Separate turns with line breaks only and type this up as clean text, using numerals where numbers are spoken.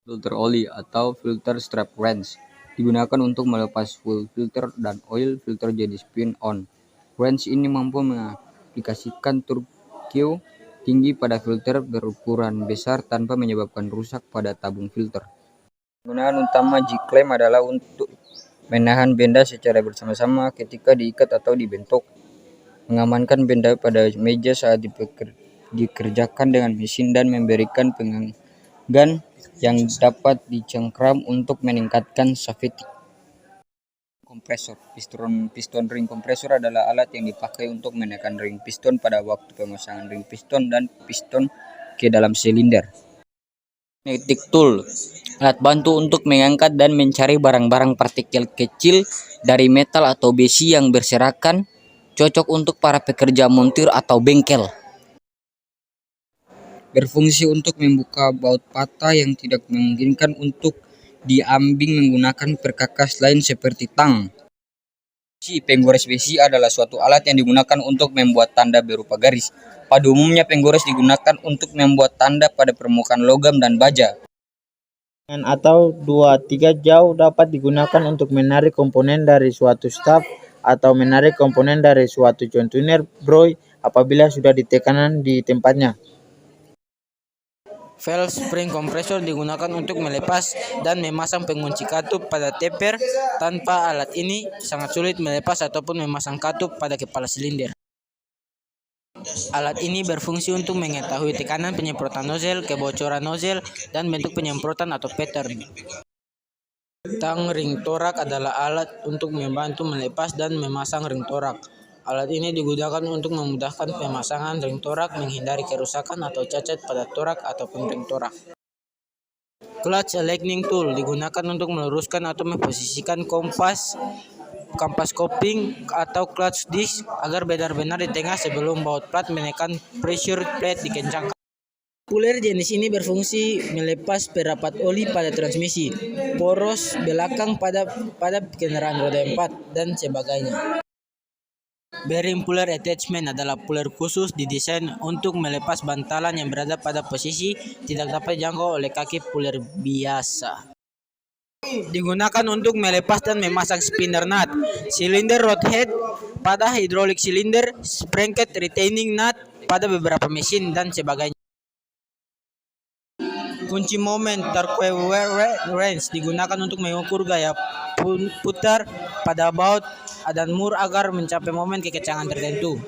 Filter oli atau filter strap wrench digunakan untuk melepas full filter dan oil filter jenis pin-on. Wrench ini mampu mengaplikasikan turkio tinggi pada filter berukuran besar tanpa menyebabkan rusak pada tabung filter. Penggunaan utama G-clamp adalah untuk menahan benda secara bersama-sama ketika diikat atau dibentuk, mengamankan benda pada meja saat dikerjakan dengan mesin, dan memberikan penganggan yang dapat dicengkram untuk meningkatkan safety. Kompresor. Piston ring kompresor adalah alat yang dipakai untuk menekan ring piston pada waktu pemasangan ring piston dan piston ke dalam silinder. Magnetic tool, alat bantu untuk mengangkat dan mencari barang-barang partikel kecil dari metal atau besi yang berserakan, cocok untuk para pekerja montir atau bengkel. Berfungsi untuk membuka baut patah yang tidak memungkinkan untuk diambing menggunakan perkakas lain seperti tang. Penggores besi adalah suatu alat yang digunakan untuk membuat tanda berupa garis. Pada umumnya penggores digunakan untuk membuat tanda pada permukaan logam dan baja.
Atau 2-3 jauh dapat digunakan untuk menarik komponen dari suatu staf atau menarik komponen dari suatu container broy apabila sudah ditekanan di tempatnya.
Valve spring kompresor digunakan untuk melepas dan memasang pengunci katup pada taper. Tanpa alat ini sangat sulit melepas ataupun memasang katup pada kepala silinder. Alat ini berfungsi untuk mengetahui tekanan penyemprotan nozzle, kebocoran nozzle, dan bentuk penyemprotan atau pattern. Tang ring torak adalah alat untuk membantu melepas dan memasang ring torak. Alat ini digunakan untuk memudahkan pemasangan ring torak, menghindari kerusakan atau cacat pada torak ataupun ring torak. Clutch aligning tool digunakan untuk meluruskan atau memposisikan kompas kopling atau clutch disc agar benar-benar di tengah sebelum baut plat menekan pressure plate dikencangkan. Puller jenis ini berfungsi melepas perapat oli pada transmisi, poros belakang pada kendaraan roda 4, dan sebagainya. Bearing puller attachment adalah puller khusus didesain untuk melepas bantalan yang berada pada posisi tidak dapat dijangkau oleh kaki puller biasa. Digunakan untuk melepas dan memasang spinner nut, silinder rod head pada hydraulic cylinder, sprocket retaining nut pada beberapa mesin, dan sebagainya. Kunci momen torque wrench digunakan untuk mengukur gaya putar pada baut dan mur agar mencapai momen kekencangan tertentu.